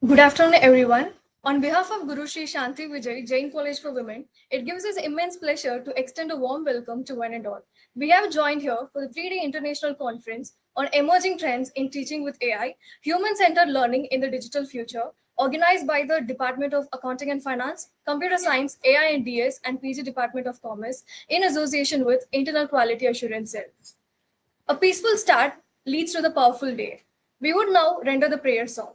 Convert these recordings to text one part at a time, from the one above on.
Good afternoon, everyone. On behalf of Guru Shri Shanti Vijay Jain College for Women, it gives us immense pleasure to extend a warm welcome to one and all. We have joined here for the 3-day international conference on emerging trends in teaching with AI, human-centered learning in the digital future, organized by the Department of Accounting and Finance, Computer Science, AI and DS, and PG Department of Commerce in association with Internal Quality Assurance Cell. A peaceful start leads to the powerful day. We would now render the prayer song.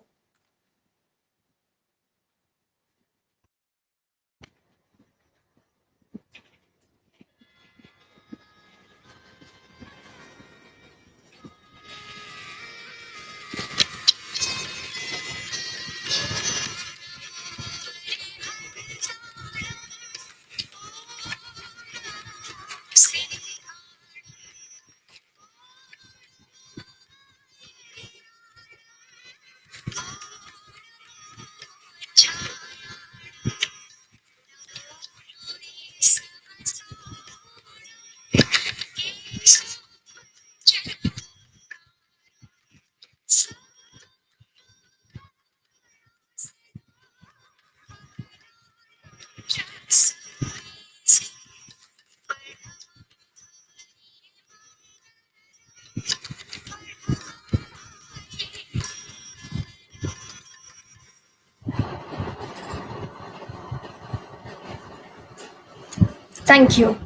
Thank you.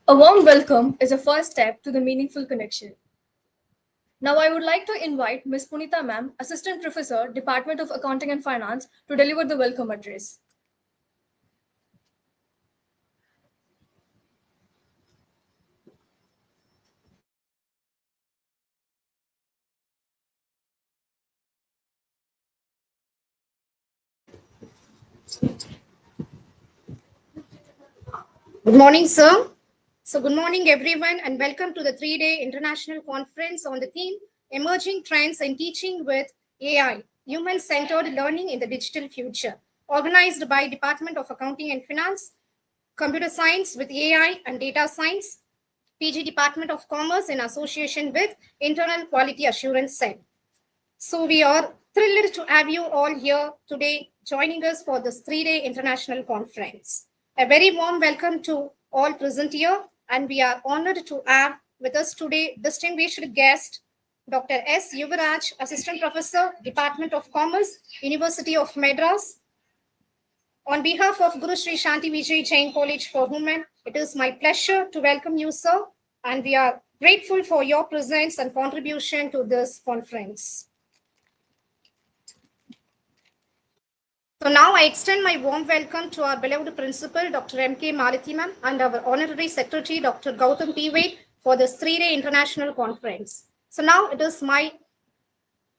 A warm welcome is a first step to the meaningful connection. Now, I would like to invite Ms. Punita Ma'am, Assistant Professor, Department of Accounting and Finance, to deliver the welcome address. Good morning, sir. Good morning, everyone, and welcome to the 3-day international conference on the theme Emerging Trends in Teaching with AI, Human-Centered Learning in the Digital Future, organized by Department of Accounting and Finance, Computer Science with AI and Data Science, PG Department of Commerce in association with Internal Quality Assurance Cell. So we are thrilled to have you all here today joining us for this 3-day international conference. A very warm welcome to all present here, and we are honored to have with us today distinguished guest, Dr. S. Yuvaraj, Assistant Professor, Department of Commerce, University of Madras. On behalf of Guru Sri Shanti Vijay Jain College for Women, it is my pleasure to welcome you, sir, and we are grateful for your presence and contribution to this conference. So now I extend my warm welcome to our beloved principal, Dr. M.K. Malathi ma'am, and our honorary secretary, Dr. Gautam P. Wade, for this 3-day international conference. So now it is my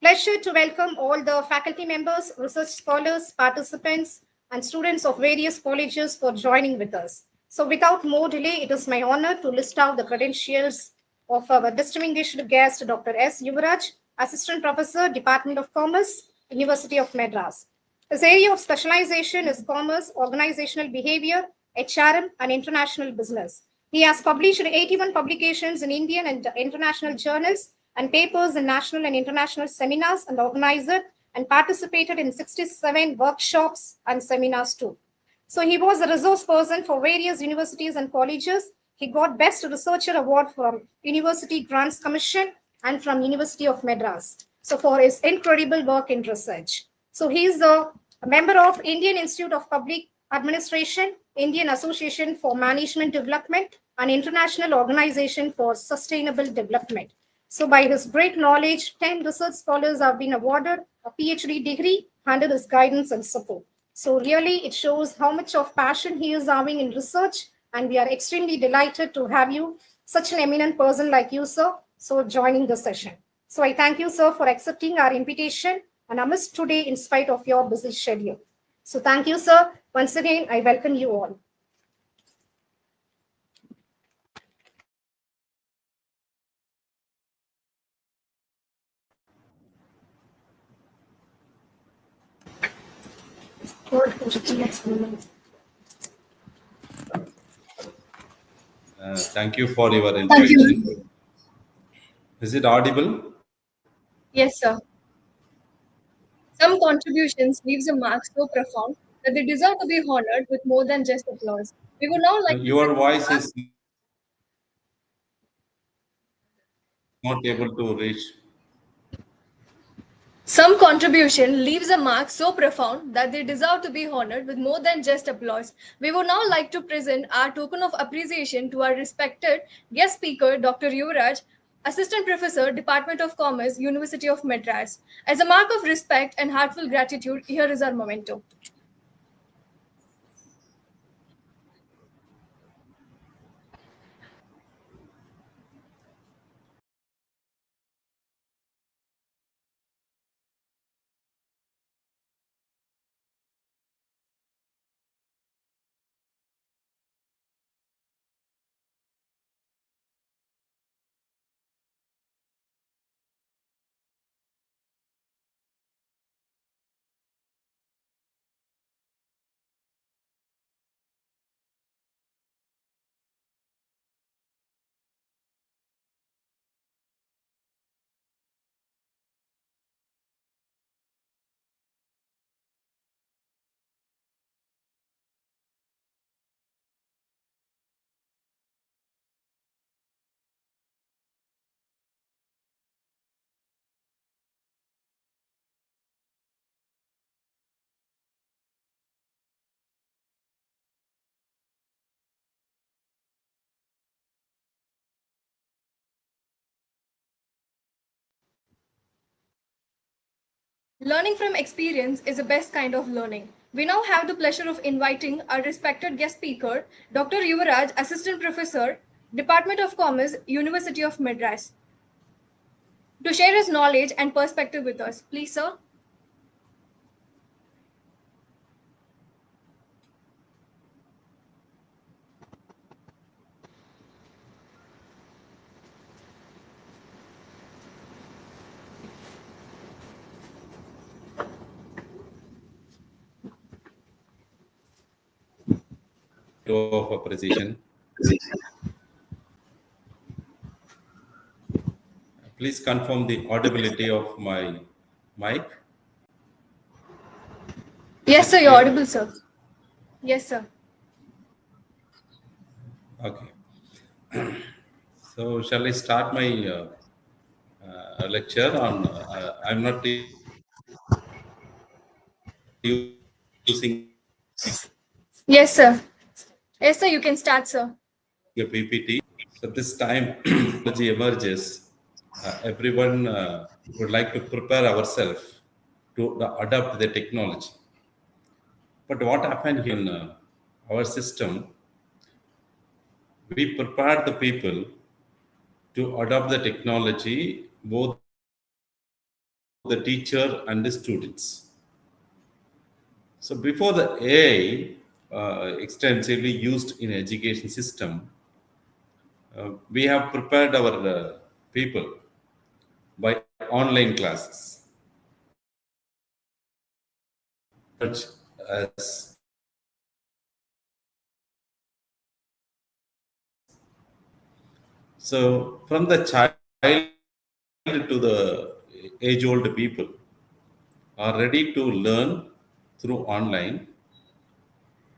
pleasure to welcome all the faculty members, research scholars, participants, and students of various colleges for joining with us. So without more delay, it is my honor to list out the credentials of our distinguished guest, Dr. S. Yuvaraj, Assistant Professor, Department of Commerce, University of Madras. His area of specialization is commerce, organizational behavior, HRM, and international business. He has published 81 publications in Indian and international journals and papers in national and international seminars, and organized and participated in 67 workshops and seminars too. So he was a resource person for various universities and colleges. He got Best Researcher Award from University Grants Commission and from University of Madras. So for his incredible work in research. So he is a member of Indian Institute of Public Administration, Indian Association for Management Development, and International Organization for Sustainable Development. So by his great knowledge, 10 research scholars have been awarded a PhD degree under his guidance and support. So really, it shows how much of passion he is having in research, and we are extremely delighted to have you, such an eminent person like you, sir, so joining the session. So I thank you, sir, for accepting our invitation and amidst today in spite of your busy schedule. So thank you, sir. Once again, I welcome you all. Thank you for your Thank you. introduction. Is it audible? Yes, sir. Some contributions leaves a mark so profound that they deserve to be honored with more than just applause. We would now like to Your present voice our is not able to reach. Some contribution leaves a mark so profound that they deserve to be honored with more than just applause. We would now like to present our token of appreciation to our respected guest speaker, Dr. Yuvraj, Assistant Professor, Department of Commerce, University of Madras. As a mark of respect and heartfelt gratitude, here is our memento. Learning from experience is the best kind of learning. We now have the pleasure of inviting our respected guest speaker, Dr. Yuvraj, Assistant Professor, Department of Commerce, University of Madras, to share his knowledge and perspective with us. Please, sir. Of appreciation. Please confirm the audibility of my mic. Yes, Is sir, it you're clear? audible, sir. Yes, sir. Okay. So, shall I start my lecture on? I'm not using Yes, sir. Yes, sir, you can start, sir. a PPT. So, this time, technology emerges. Everyone would like to prepare ourselves to adapt the technology. But what happened here in our system? We prepare the people to adopt the technology, both the teacher and the students. So before the AI extensively used in education system, we have prepared our people by online classes, such as so from the child to the age-old people are ready to learn through online,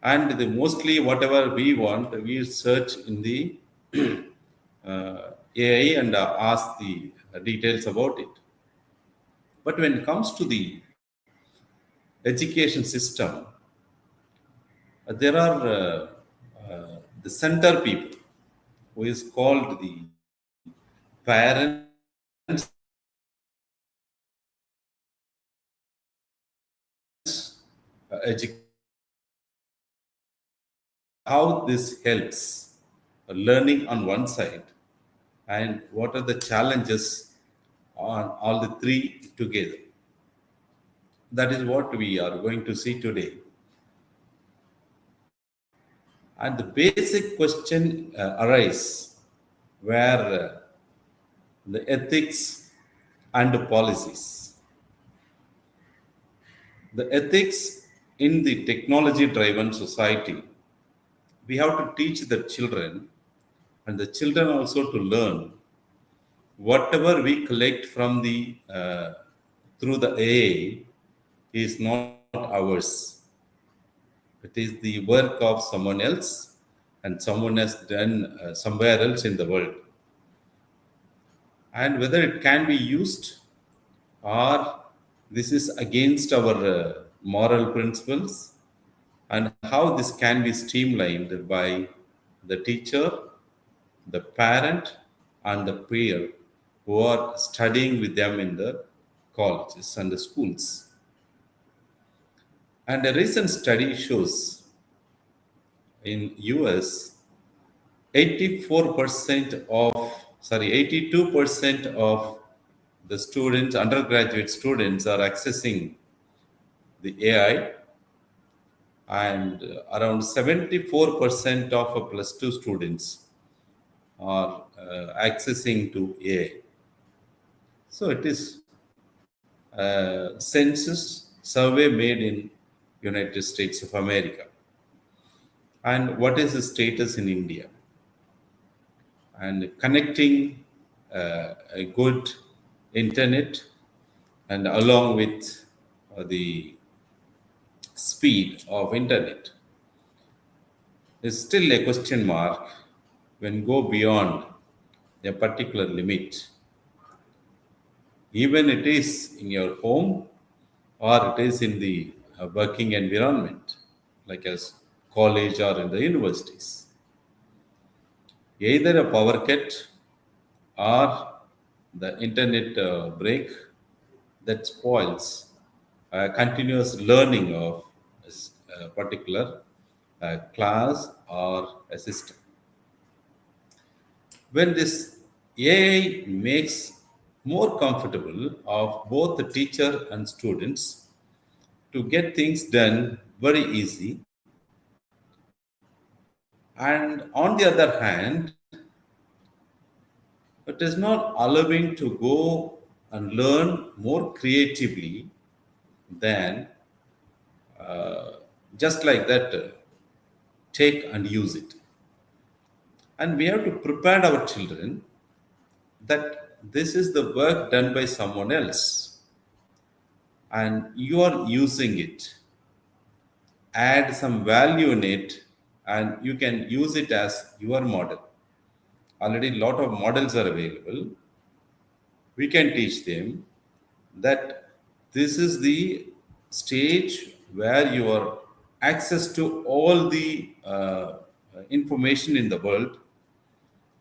and the mostly whatever we want we search in the AI and ask the details about it. But when it comes to the education system, there are the center people who is called the parents, education, how this helps learning on one side, and what are the challenges on all the three together. That is what we are going to see today. And the basic question arise where the ethics and the policies. The ethics in the technology driven society, we have to teach the children and the children also to learn whatever we collect from the through the AI, is not ours. It is the work of someone else, and someone has done somewhere else in the world. And whether it can be used or this is against our moral principles, and how this can be streamlined by the teacher, the parent, and the peer who are studying with them in the colleges and the schools. And a recent study shows in US 82% of the students, undergraduate students, are accessing the AI, and around 74% of plus two students are accessing to AI. So it is a census survey made in United States of America. And what is the status in India? And connecting a good internet and along with the speed of internet is still a question mark when go beyond a particular limit, even it is in your home or it is in the working environment like as college or in the universities. Either a power cut or the internet break that spoils continuous learning of a particular class or a system. When this AI makes more comfortable of both the teacher and students to get things done very easy, and on the other hand, it is not allowing to go and learn more creatively than just like that take and use it. And we have to prepare our children that this is the work done by someone else and you are using it. Add some value in it and you can use it as your model. Already a lot of models are available. We can teach them that this is the stage where your access to all the information in the world,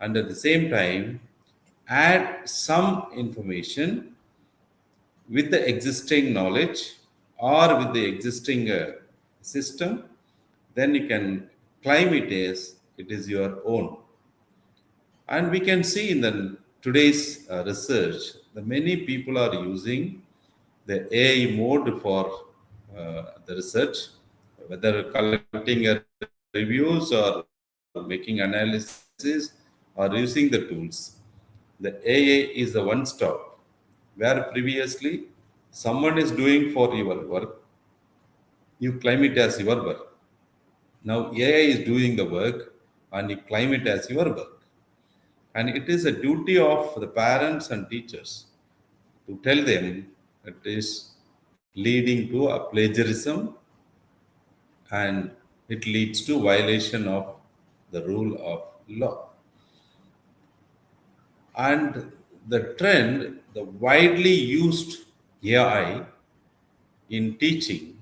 and at the same time add some information with the existing knowledge or with the existing system, then you can claim it as it is your own. And we can see in the today's research that many people are using the AI mode for the research, whether collecting reviews or making analysis or using the tools. The AI is the one stop where previously someone is doing for your work, you claim it as your work. Now AI is doing the work and you claim it as your work. And it is a duty of the parents and teachers to tell them it is leading to a plagiarism and it leads to violation of the rule of law. And the trend, the widely used AI in teaching,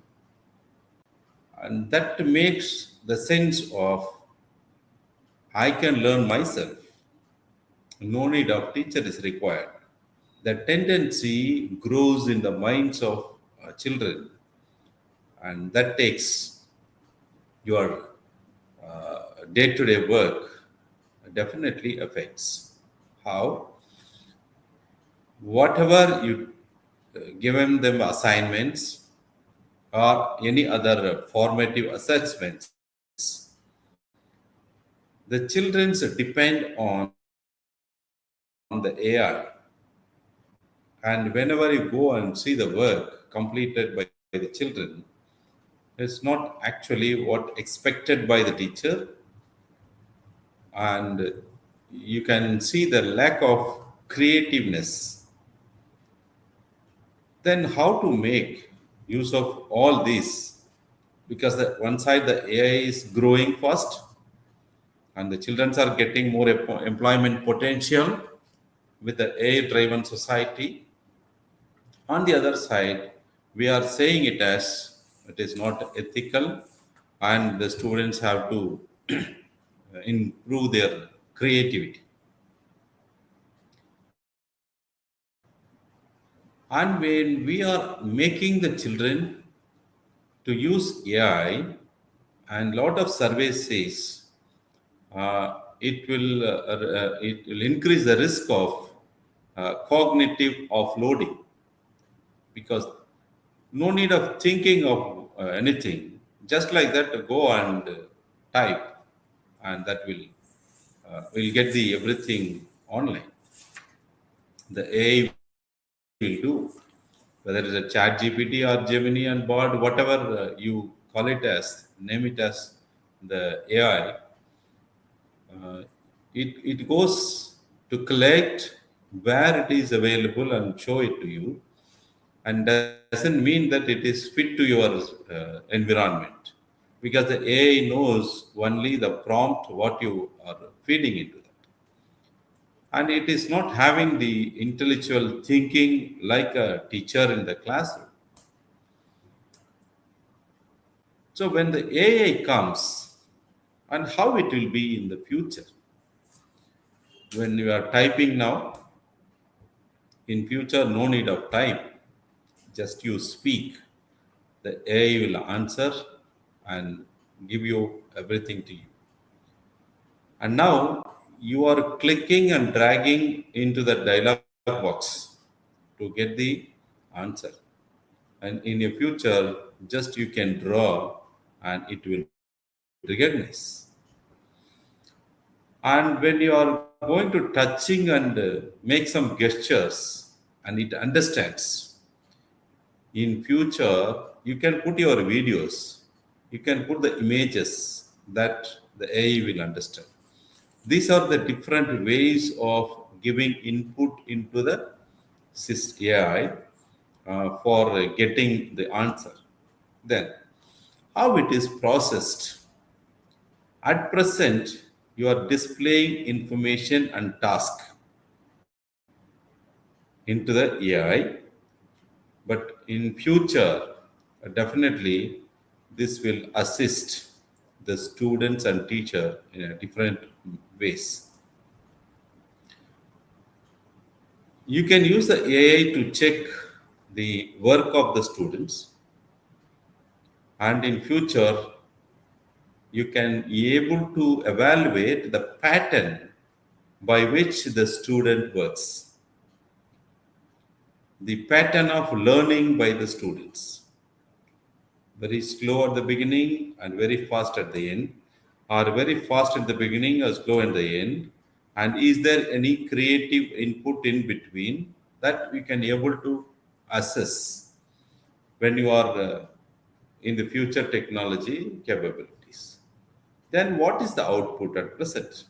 and that makes the sense of I can learn myself. No need of teacher is required. The tendency grows in the minds of children, and that takes your day-to-day work definitely affects how whatever you given them assignments or any other formative assessments, the children depend on the AI. And whenever you go and see the work completed by the children, it's not actually what expected by the teacher, and you can see the lack of creativeness. Then how to make use of all these, because one side the AI is growing fast and the children are getting more employment potential with the AI driven society. On the other side, we are saying it as it is not ethical and the students have to improve their creativity. And when we are making the children to use AI, and lot of surveys says it will increase the risk of cognitive offloading, because no need of thinking of anything, just like that go and type, and that will get the everything online. The AI will do, whether it's a chat GPT or Gemini and Bard, whatever you call it as, name it as the AI. It goes to collect where it is available and show it to you, and doesn't mean that it is fit to your environment, because the AI knows only the prompt what you are feeding into that, and it is not having the intellectual thinking like a teacher in the classroom. So when the AI comes, and how it will be in the future, when you are typing now, in future no need of time, just you speak, the AI will answer and give you everything to you. And now you are clicking and dragging into the dialog box to get the answer. And in your future, just you can draw and it will recognize. And when you are going to touching and make some gestures and it understands, in future you can put your videos, you can put the images that the AI will understand. These are the different ways of giving input into the AI for getting the answer. Then, how it is processed. At present, you are displaying information and task into the AI, but in future, definitely this will assist the students and teacher in a different ways. You can use the AI to check the work of the students, and in future you can be able to evaluate the pattern by which the student works, the pattern of learning by the students, very slow at the beginning and very fast at the end, or very fast at the beginning or slow at the end, and is there any creative input in between, that we can able to assess when you are in the future technology capabilities. Then what is the output at present?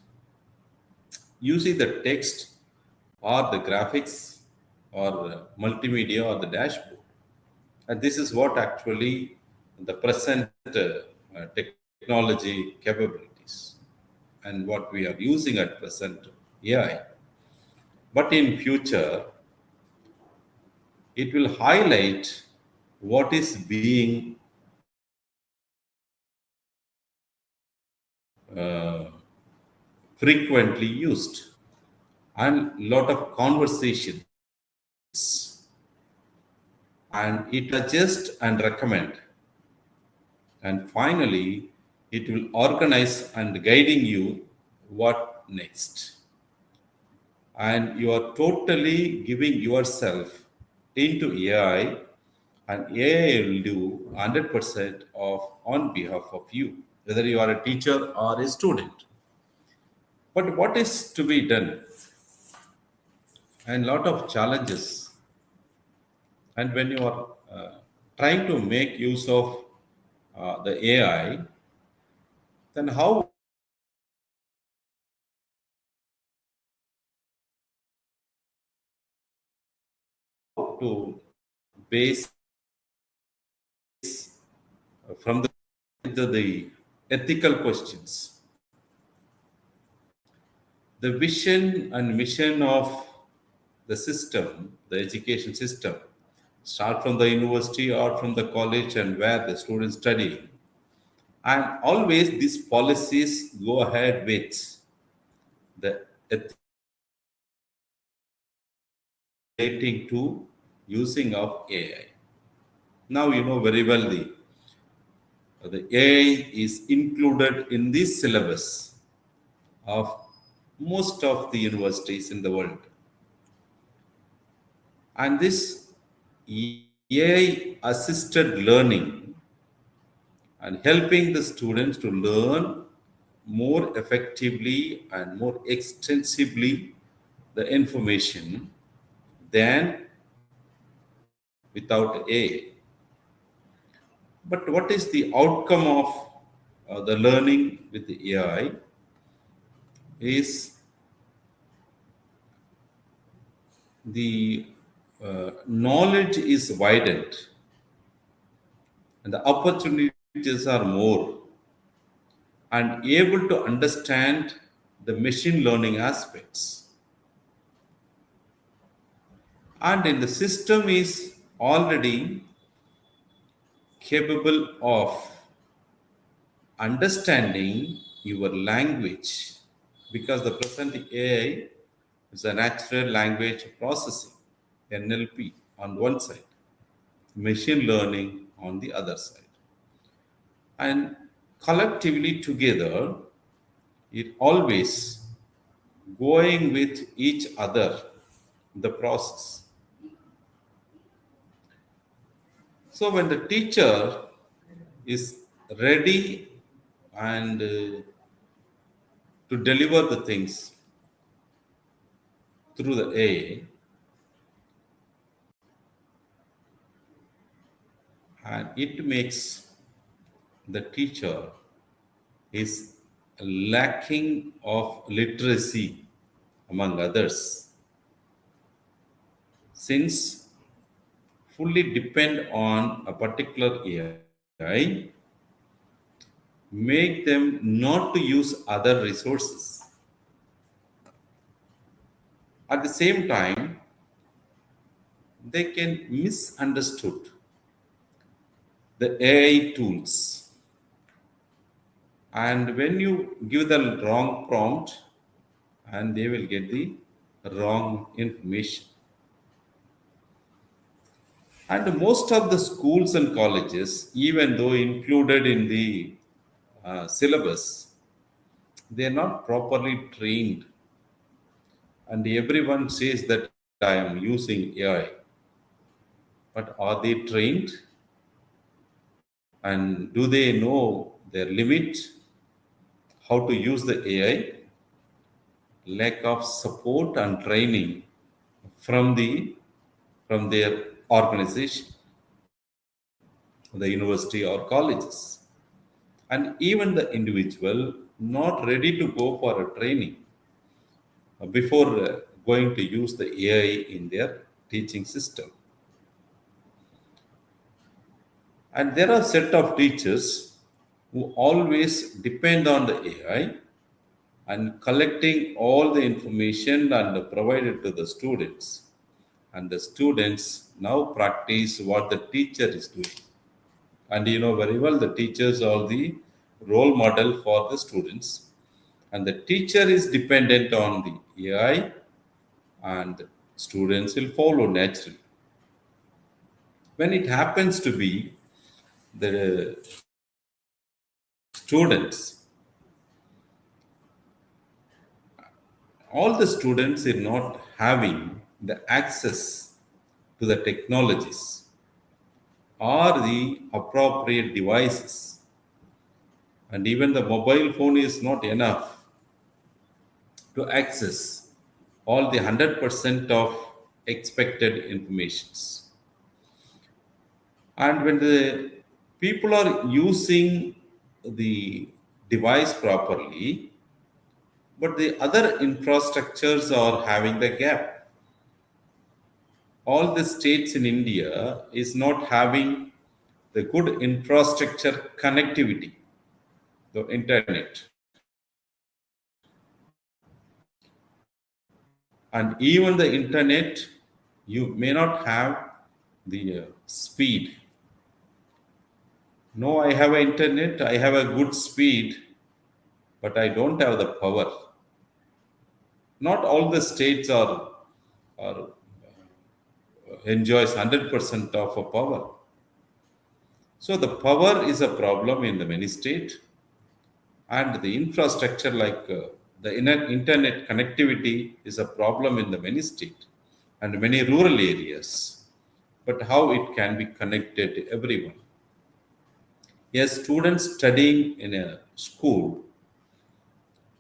You see the text or the graphics or multimedia or the dashboard. And this is what actually the present technology capabilities and what we are using at present AI. But in future, it will highlight what is being frequently used, and lot of conversations, and it adjust and recommend, and finally it will organize and guiding you what next, and you are totally giving yourself into AI, and AI will do 100% of on behalf of you, whether you are a teacher or a student. But what is to be done? And lot of challenges. And when you are trying to make use of the AI, then how to base from the ethical questions. The vision and mission of the system, the education system, start from the university or from the college and where the students study. And always these policies go ahead with the relating to using of AI. Now you know very well the AI is included in this syllabus of most of the universities in the world. And this AI assisted learning and helping the students to learn more effectively and more extensively the information than without AI. But what is the outcome of the learning with the AI is the knowledge is widened and the opportunities are more and able to understand the machine learning aspects. And in the system is already capable of understanding your language because the present AI is a natural language processing, NLP on one side, machine learning on the other side. And collectively together, it always going with each other the process. So when the teacher is ready and to deliver the things through the AI, and it makes the teacher is lacking of literacy among others since fully depend on a particular AI make them not to use other resources. At the same time, they can misunderstood the AI tools. And when you give the wrong prompt, and they will get the wrong information. And most of the schools and colleges, even though included in the syllabus, they are not properly trained. And everyone says that I am using AI. But are they trained? And do they know their limit? How to use the AI? Lack of support and training from from their organization, the university or colleges. And even the individual not ready to go for a training before going to use the AI in their teaching system. And there are set of teachers who always depend on the AI and collecting all the information and provide it to the students. And the students now practice what the teacher is doing. And you know very well the teachers are the role model for the students. And the teacher is dependent on the AI and students will follow naturally. When it happens to be the students, all the students are not having the access to the technologies or the appropriate devices. And even the mobile phone is not enough to access all the 100% of expected informations. And when the people are using the device properly, but the other infrastructures are having the gap. All the states in India is not having the good infrastructure connectivity, the internet, and even the internet, you may not have the speed. No, I have an internet, I have a good speed, but I don't have the power. Not all the states are enjoys 100% of a power. So the power is a problem in the many states, and the infrastructure like the internet connectivity is a problem in the many states and many rural areas. But how it can be connected to everyone? A student studying in a school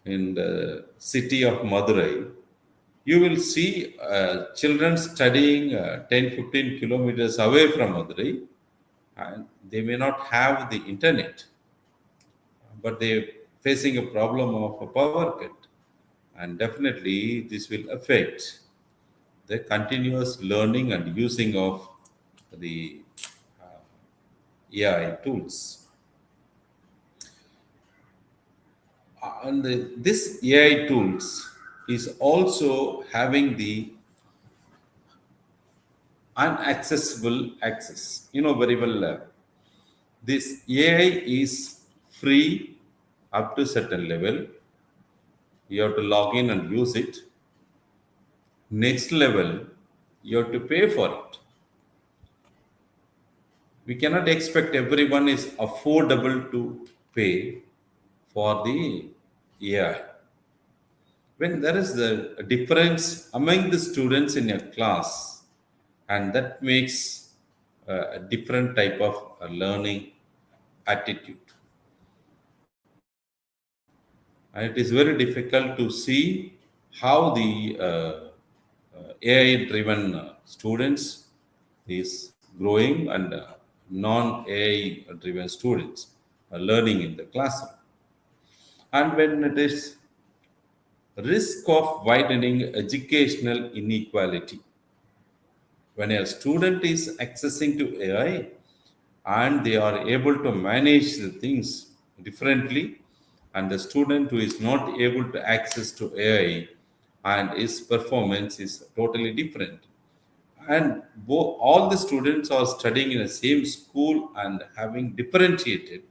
in the city of Madurai, you will see children studying 10, 15 kilometers away from Madurai, and they may not have the internet, but they're facing a problem of a power cut. And definitely, this will affect the continuous learning and using of the AI tools. And this AI tools is also having the unaccessible access. You know very well, this AI is free up to certain level. You have to log in and use it. Next level, you have to pay for it. We cannot expect everyone is affordable to pay for the AI. When there is the difference among the students in a class, and that makes a different type of learning attitude. And it is very difficult to see how the AI driven students is growing and non AI driven students are learning in the classroom. And when it is risk of widening educational inequality, when a student is accessing to AI and they are able to manage the things differently, and the student who is not able to access to AI and his performance is totally different. And all the students are studying in the same school and having differentiated,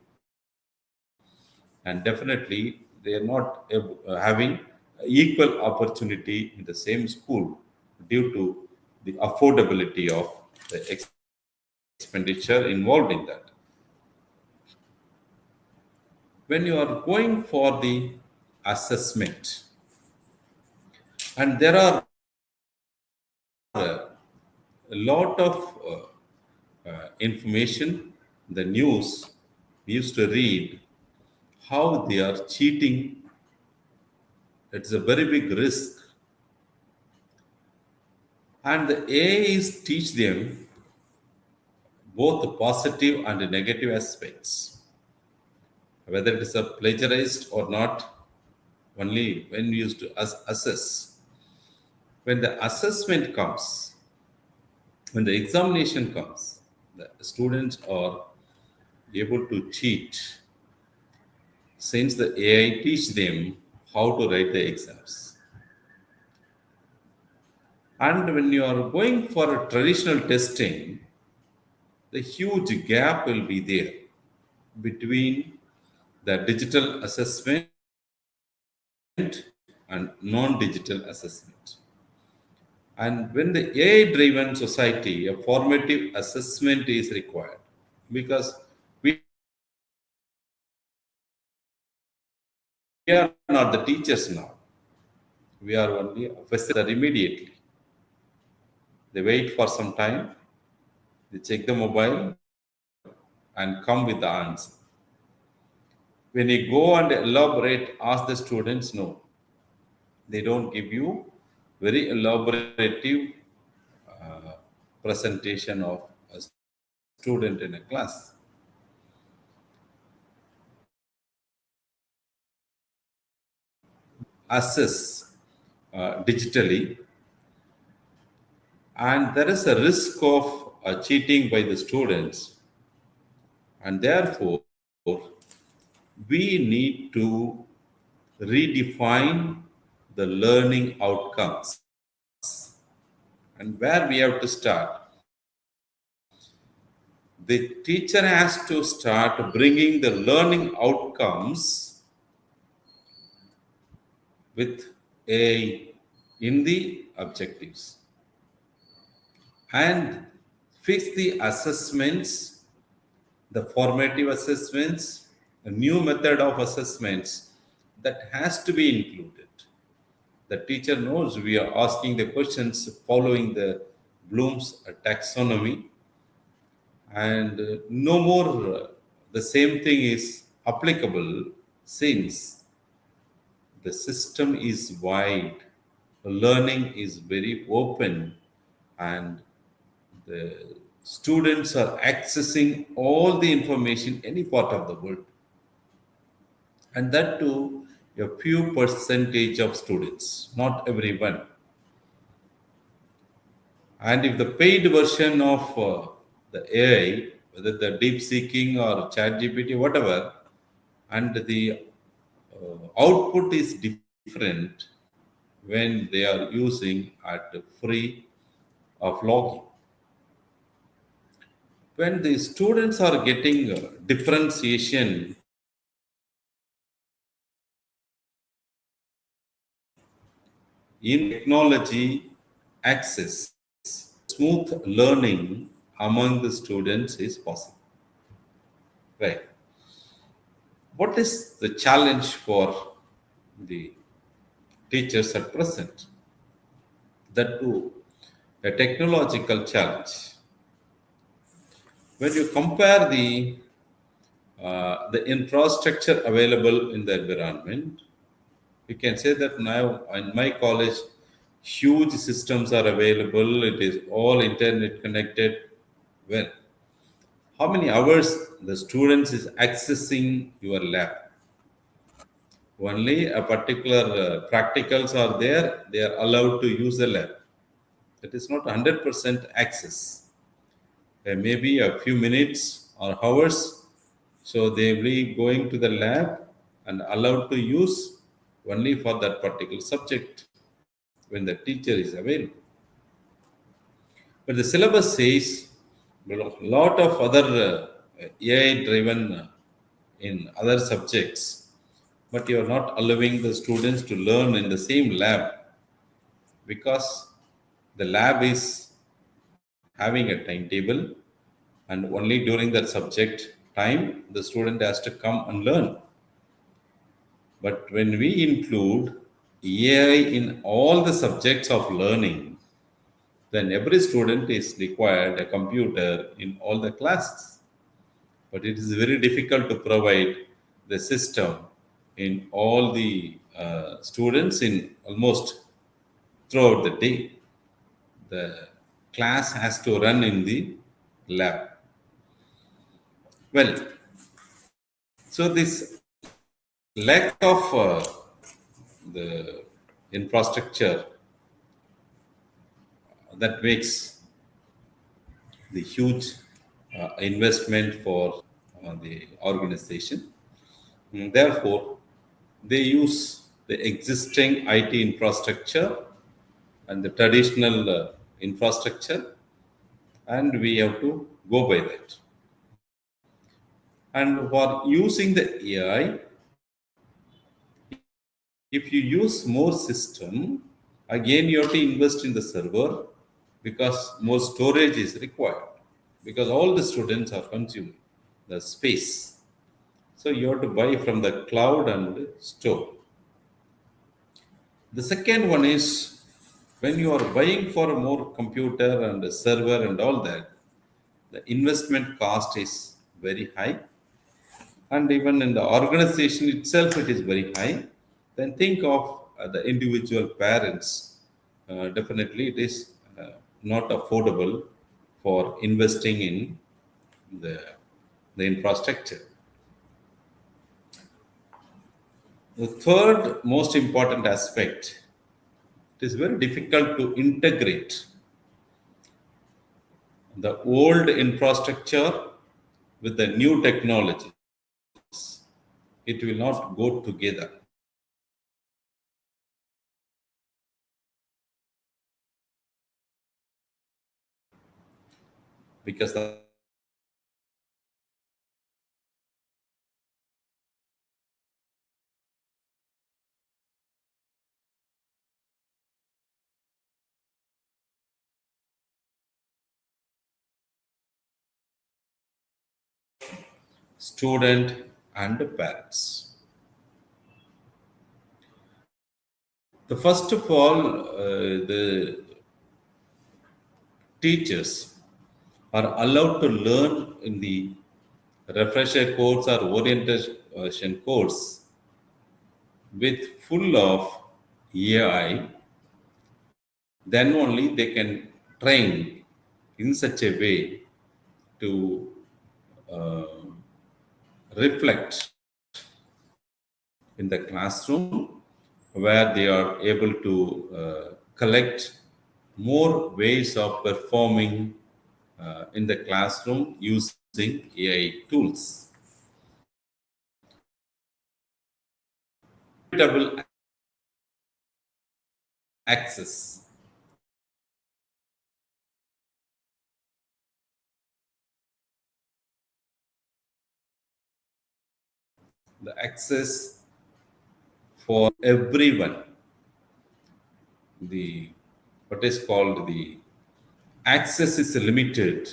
and definitely they are not having equal opportunity in the same school due to the affordability of the expenditure involved in that. When you are going for the assessment, and there are a lot of information, the news we used to read how they are cheating. It's a very big risk, and the AI is teach them both the positive and the negative aspects, whether it is a plagiarized or not. Only when we used to assess, when the assessment comes, when the examination comes, the students are able to cheat since the AI teach them how to write the exams. And when you are going for a traditional testing, the huge gap will be there between the digital assessment and non-digital assessment. And when the AI-driven society, a formative assessment is required, because we are not the teachers now. We are only officers immediately. They wait for some time, they check the mobile and come with the answer. When you go and elaborate, ask the students, no, they don't give you very elaborative presentation of a student in a class. Assess digitally, and there is a risk of cheating by the students. And therefore, we need to redefine the learning outcomes. And where we have to start, the teacher has to start bringing the learning outcomes with a in the objectives and fix the assessments, the formative assessments, a new method of assessments that has to be included. The teacher knows we are asking the questions following the Bloom's taxonomy, and no more the same thing is applicable since the system is wide, learning is very open, and the students are accessing all the information any part of the world, and that too a few percentage of students, not everyone. And if the paid version of the AI, whether the deep seeking or chat GPT, whatever, and the output is different when they are using at free of login. When the students are getting differentiation in technology access, smooth learning among the students is possible. Right. What is the challenge for the teachers at present? That too, a technological challenge. When you compare the infrastructure available in the environment, we can say that now in my college, huge systems are available. It is all internet connected. Well, how many hours the students is accessing your lab? Only a particular practicals are there. They are allowed to use the lab. That is not 100% access. Maybe a few minutes or hours. So they will be going to the lab and allowed to use only for that particular subject when the teacher is available. But the syllabus says a lot of other AI driven in other subjects, but you are not allowing the students to learn in the same lab because the lab is having a timetable, and only during that subject time the student has to come and learn. But when we include AI in all the subjects of learning, then every student is required a computer in all the classes. But it is very difficult to provide the system in all the students in almost throughout the day. The class has to run in the lab. Well, so this lack of the infrastructure that makes the huge investment for the organization. Therefore, they use the existing IT infrastructure and the traditional infrastructure, and we have to go by that. And for using the AI, if you use more system, again you have to invest in the server because more storage is required because all the students are consuming the space. So you have to buy from the cloud and store. The second one is when you are buying for a more computer and a server and all that, the investment cost is very high, and even in the organization itself it is very high. Then think of the individual parents. Definitely it is not affordable for investing in the, the infrastructure. The third most important aspect, it is very difficult to integrate the old infrastructure with the new technologies, it will not go together. Because the student and the parents. The first of all, the teachers are allowed to learn in the refresher course or orientation course with full of AI, then only they can train in such a way to uh, reflect in the classroom, where they are able to collect more ways of performing in the classroom using AI tools. Double access. The access for everyone. The what is called the access is limited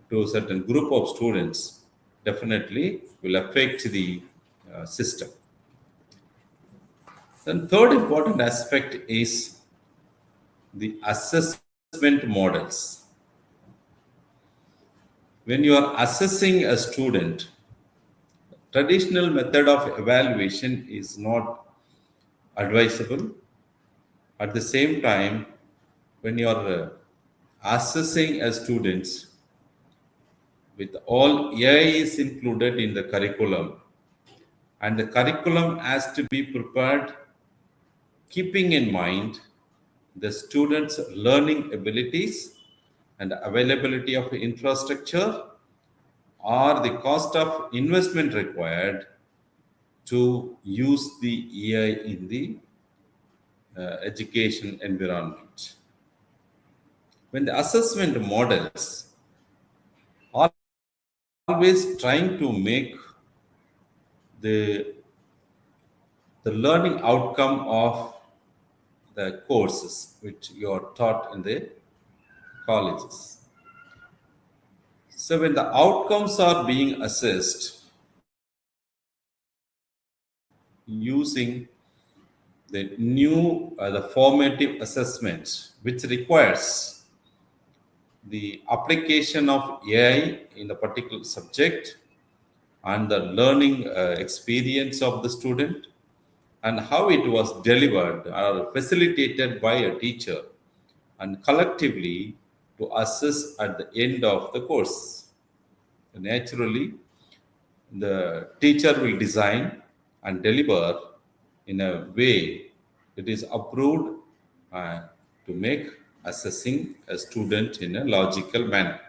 to a certain group of students, definitely will affect the system. Then third important aspect is the assessment models. When you are assessing a student, traditional method of evaluation is not advisable. At the same time, when you are assessing a students with all AI is included in the curriculum, and the curriculum has to be prepared keeping in mind the students' learning abilities and availability of infrastructure or the cost of investment required to use the AI in the education environment. When the assessment models are always trying to make the, the learning outcome of the courses which you are taught in the colleges. So when the outcomes are being assessed using the new the formative assessment, which requires the application of AI in a particular subject and the learning experience of the student and how it was delivered or facilitated by a teacher and collectively to assess at the end of the course. Naturally, the teacher will design and deliver in a way that is approved uh, to make assessing a student in a logical manner.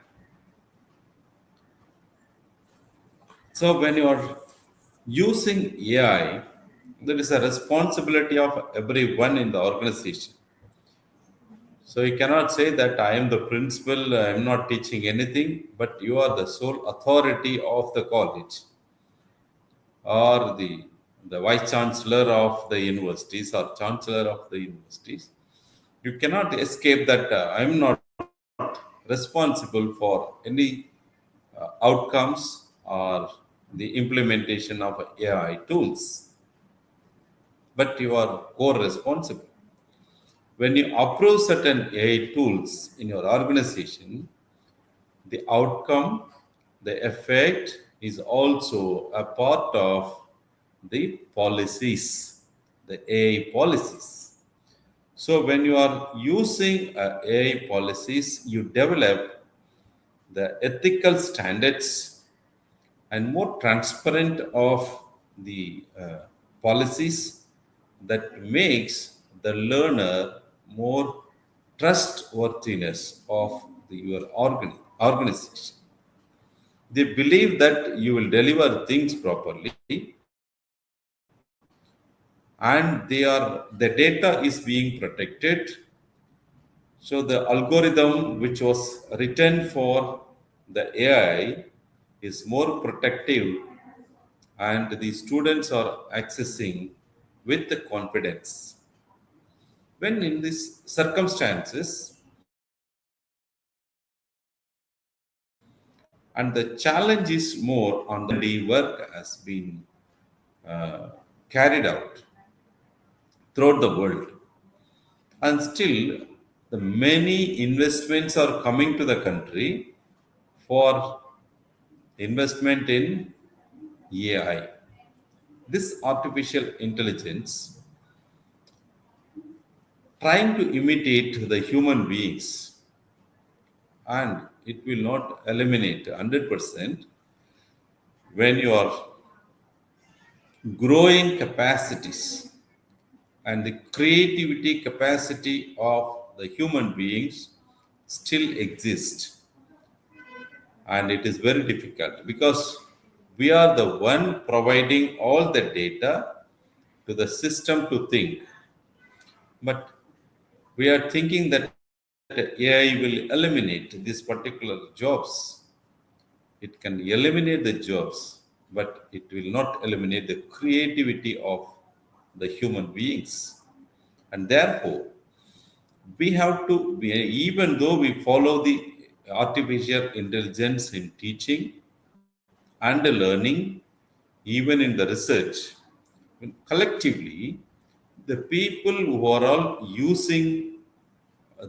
So when you are using AI, there is a responsibility of everyone in the organization. So you cannot say that I am the principal, I am not teaching anything, but you are the sole authority of the college or the vice chancellor of the universities or chancellor of the universities. You cannot escape that I am not responsible for any outcomes or the implementation of AI tools, but you are co-responsible. When you approve certain AI tools in your organization, the outcome, the effect is also a part of the policies, the AI policies. So when you are using AI policies, you develop the ethical standards and more transparent of the policies that makes the learner more trustworthiness of your organization. They believe that you will deliver things properly, and the data is being protected. So the algorithm which was written for the AI is more protective, and the students are accessing with the confidence. When in these circumstances, and the challenge is more on the work has been carried out throughout the world, and still the many investments are coming to the country for investment in AI. This artificial intelligence trying to imitate the human beings, and it will not eliminate 100% when you are growing capacities and the creativity capacity of the human beings still exist, and it is very difficult because we are the one providing all the data to the system to think, but we are thinking that AI will eliminate these particular jobs. It can eliminate the jobs, but it will not eliminate the creativity of the human beings. And therefore, we have to be, even though we follow the artificial intelligence in teaching and learning, even in the research, collectively, the people who are all using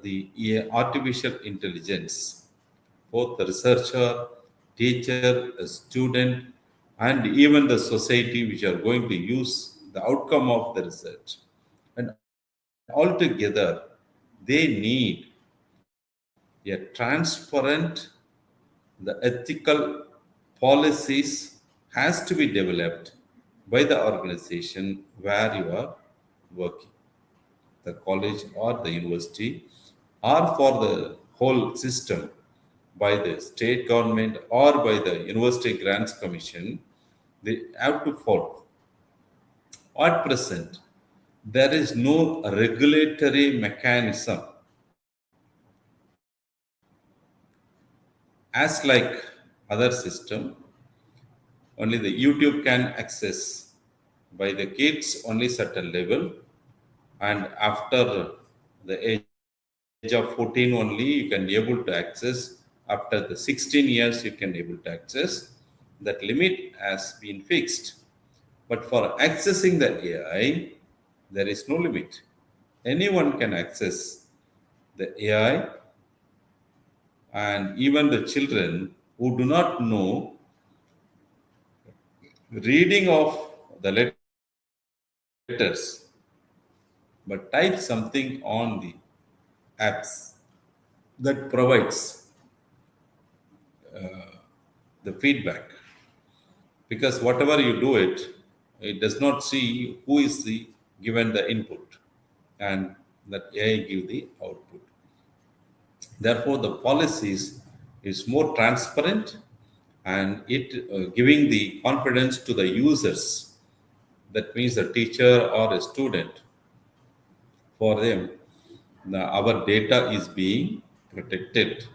the artificial intelligence, both the researcher, teacher, a student, and even the society which are going to use the outcome of the research. And altogether, they need a transparent, the ethical policies has to be developed by the organization where you are working, the college or the university, or for the whole system by the state government or by the University Grants Commission, they have to follow. At present, there is no regulatory mechanism as like other system. Only the YouTube can access by the kids only certain level, and after the age of 14 only you can be able to access. After the 16 years you can able to access. That limit has been fixed. But for accessing the AI, there is no limit. Anyone can access the AI, and even the children who do not know reading of the letters, but type something on the apps that provides the feedback, because whatever you do it does not see who is the given the input, and that AI give the output. Therefore, the policies is more transparent, and it giving the confidence to the users. That means a teacher or a student, for them, our data is being protected,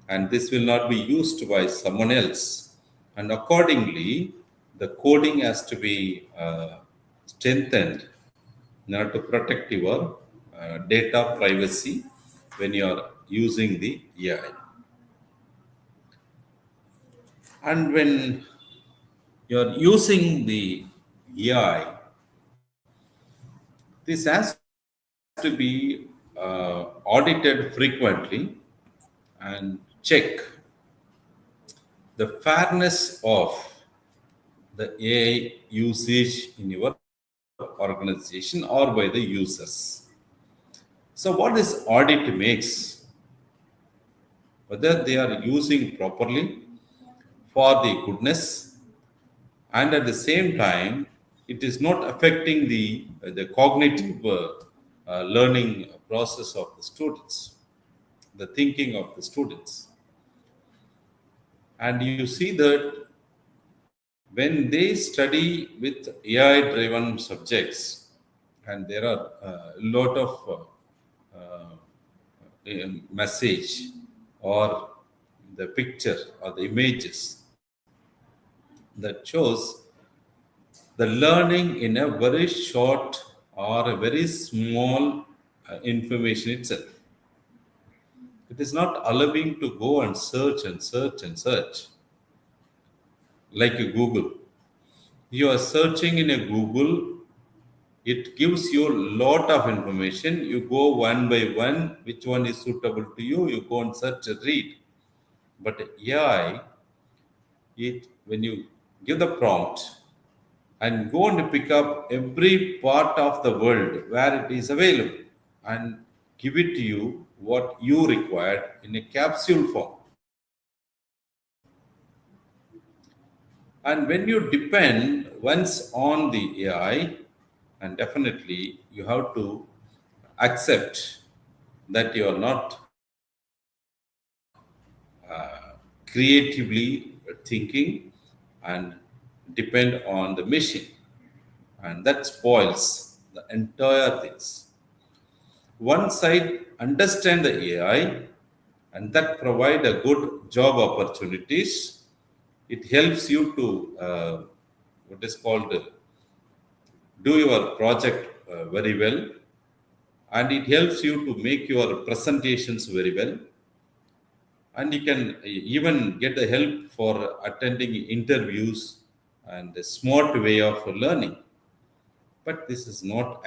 and this will not be used by someone else. And accordingly, the coding has to be strengthened in order to protect your data privacy when you are using the AI. And when you're using the AI, this has to be audited frequently and check the fairness of the AI usage in your organization or by the users. So, what this audit makes, whether they are using properly for the goodness, and at the same time it is not affecting the cognitive learning process of the students, the thinking of the students. And you see that when they study with AI driven subjects, and there are a lot of message or the picture or the images that shows the learning in a very short or a very small information itself. It is not allowing to go and search and search and search like a Google. You are searching in a Google, it gives you a lot of information. You go one by one, which one is suitable to you, you go and search and read. But AI, it when you give the prompt and go and pick up every part of the world where it is available and give it to you what you required in a capsule form. And when you depend once on the AI, and definitely you have to accept that you are not creatively thinking and depend on the machine, and that spoils the entire things. One side understand the AI and that provide a good job opportunities. It helps you to what is called do your project very well, and it helps you to make your presentations very well, and you can even get the help for attending interviews and a smart way of learning. But this is not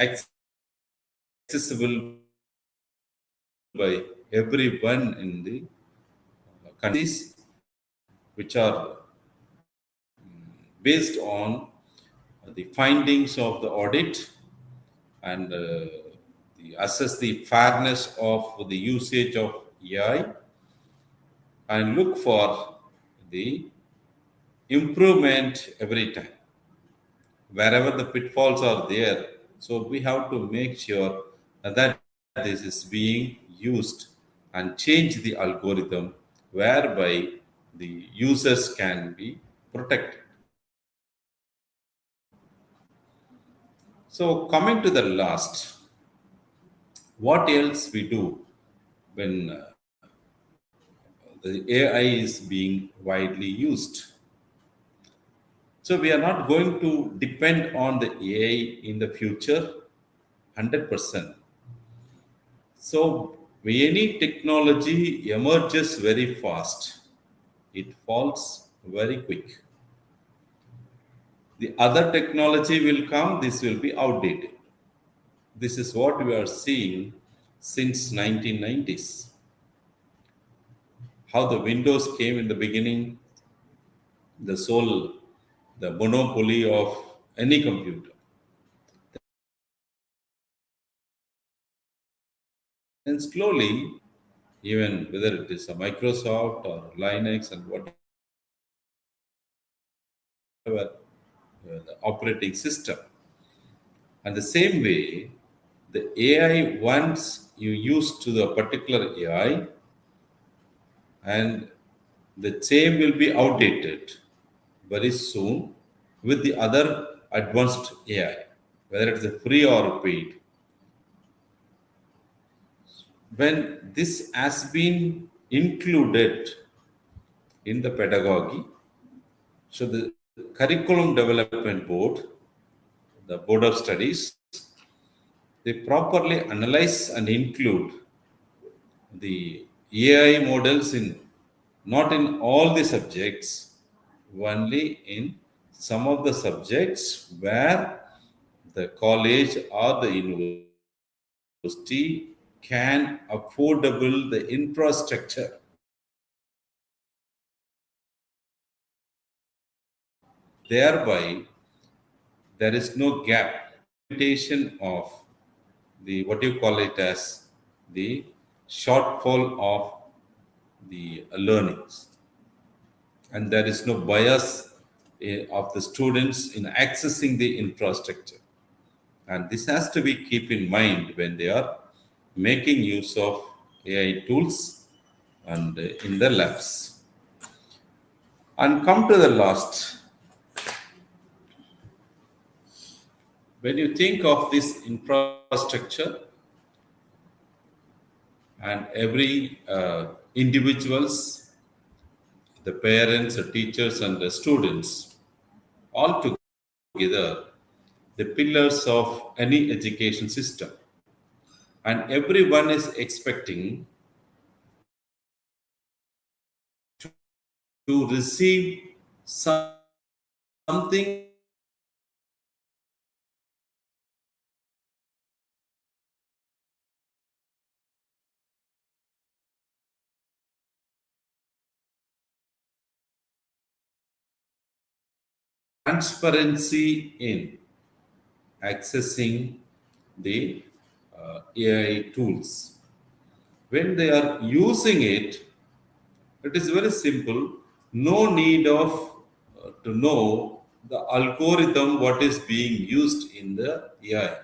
accessible by everyone in the countries which are based on the findings of the audit and assess the fairness of the usage of AI and look for the improvement every time wherever the pitfalls are there. So we have to make sure that this is being used and change the algorithm whereby the users can be protected. So coming to the last, what else we do when the AI is being widely used? So we are not going to depend on the AI in the future 100%. So when any technology emerges very fast, it falls very quick. The other technology will come, this will be outdated. This is what we are seeing since 1990s. How the Windows came in the beginning, the sole, the monopoly of any computer. And slowly, even whether it is a Microsoft or Linux and whatever the operating system, and the same way, the AI once you use to the particular AI, and the same will be outdated very soon with the other advanced AI, whether it's a free or paid. When this has been included in the pedagogy, so the curriculum development board, the board of studies, they properly analyze and include the AI models in not in all the subjects, only in some of the subjects where the college or the university can affordable the infrastructure. Thereby, there is no gap limitation of the what you call it as the shortfall of the learnings, and there is no bias of the students in accessing the infrastructure, and this has to be keep in mind when they are making use of AI tools and in the labs. And come to the last. When you think of this infrastructure and every individuals, the parents, the teachers, and the students, all together, the pillars of any education system, and everyone is expecting to receive something transparency in accessing the AI tools. When they are using it, it is very simple. No need of to know the algorithm what is being used in the AI,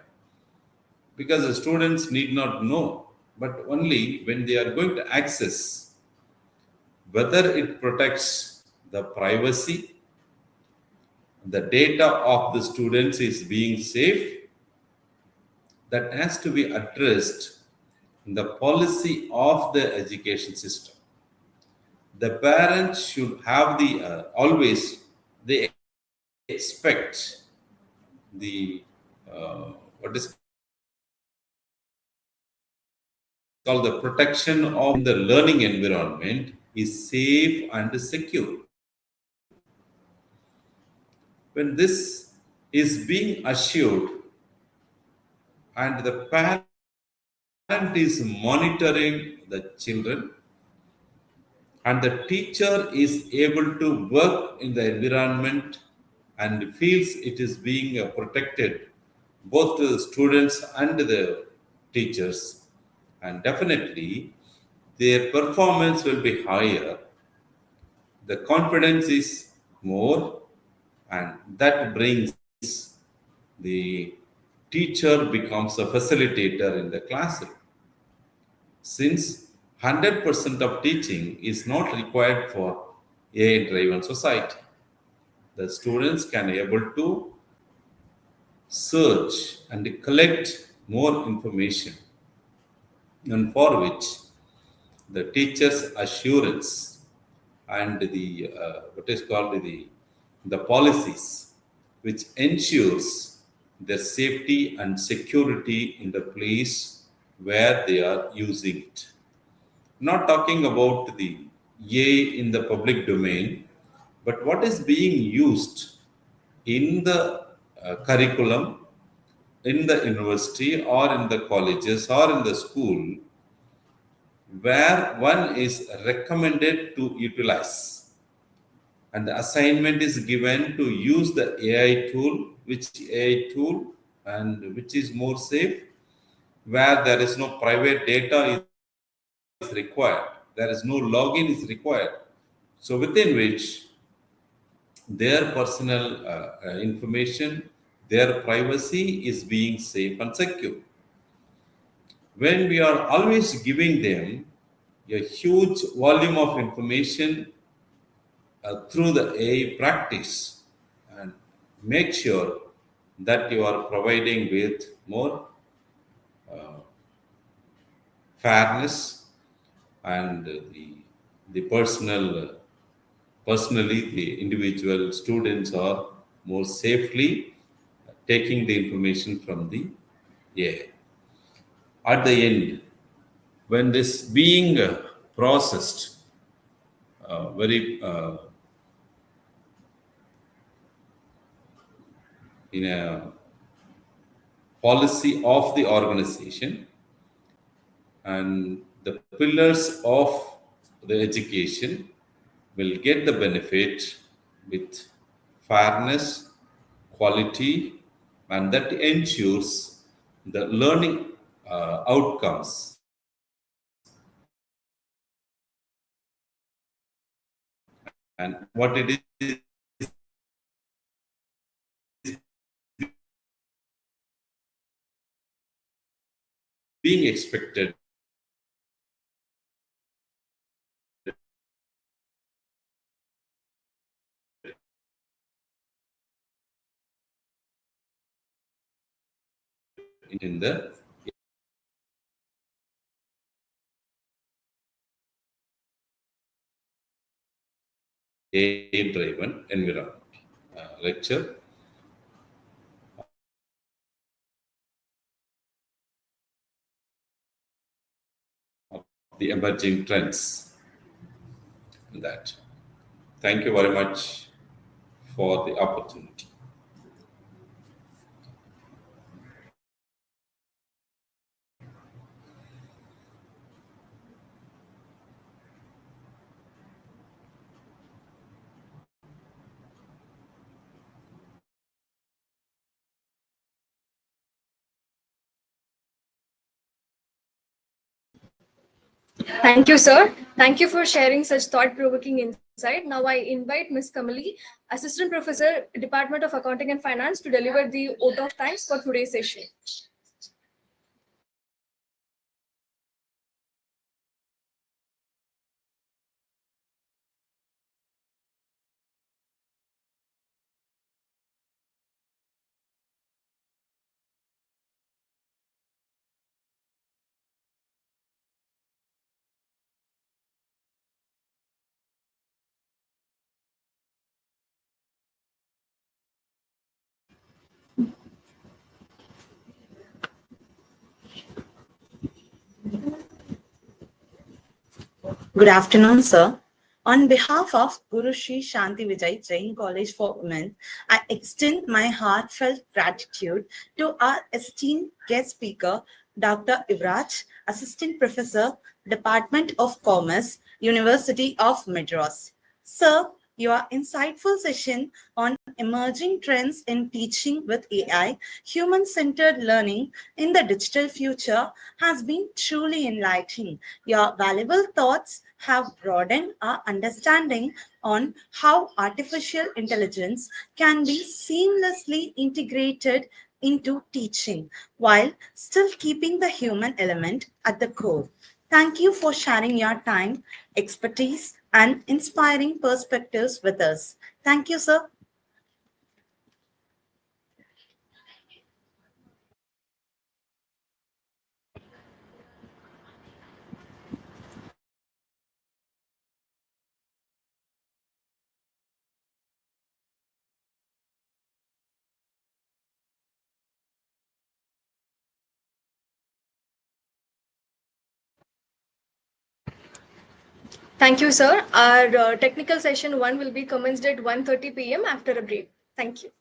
because the students need not know, but only when they are going to access whether it protects the privacy, the data of the students is being safe, that has to be addressed in the policy of the education system. The parents should have the always they expect the what is called the protection of the learning environment is safe and secure. When this is being assured and the parent is monitoring the children and the teacher is able to work in the environment and feels it is being protected both to the students and the teachers, and definitely their performance will be higher, the confidence is more, and that brings the teacher becomes a facilitator in the classroom. Since 100% of teaching is not required for AI driven society, the students can able to search and collect more information, and for which the teacher's assurance and the what is called the policies which ensures their safety and security in the place where they are using it. Not talking about the AI in the public domain, but what is being used in the curriculum in the university or in the colleges or in the school, where one is recommended to utilize, and the assignment is given to use the AI tool, which AI tool and which is more safe, where there is no private data is required, there is no login is required, so within which their personal information, their privacy is being safe and secure. When we are always giving them a huge volume of information through the AI practice, and make sure that you are providing with more fairness and the personally the individual students are more safely taking the information from the AI. At the end, when this being processed very in a policy of the organization, and the pillars of the education will get the benefit with fairness, quality, and that ensures the learning outcomes and what it is being expected in the AI-driven environment. Lecture of the emerging trends in that. Thank you very much for the opportunity. Thank you, sir. Thank you for sharing such thought-provoking insight. Now I invite Ms. Kamali, Assistant Professor, Department of Accounting and Finance, to deliver the vote of thanks for today's session. Good afternoon, sir. On behalf of Guru Shri Shanti Vijay Jain College for Women, I extend my heartfelt gratitude to our esteemed guest speaker, Dr. Ivraj, Assistant Professor, Department of Commerce, University of Madras. Sir, your insightful session on emerging trends in teaching with AI, human-centered learning in the digital future has been truly enlightening. Your valuable thoughts have broadened our understanding on how artificial intelligence can be seamlessly integrated into teaching while still keeping the human element at the core. Thank you for sharing your time, expertise, and inspiring perspectives with us. Thank you, sir. Thank you, sir. Our technical session 1 will be commenced at 1:30 p.m. after a break. Thank you.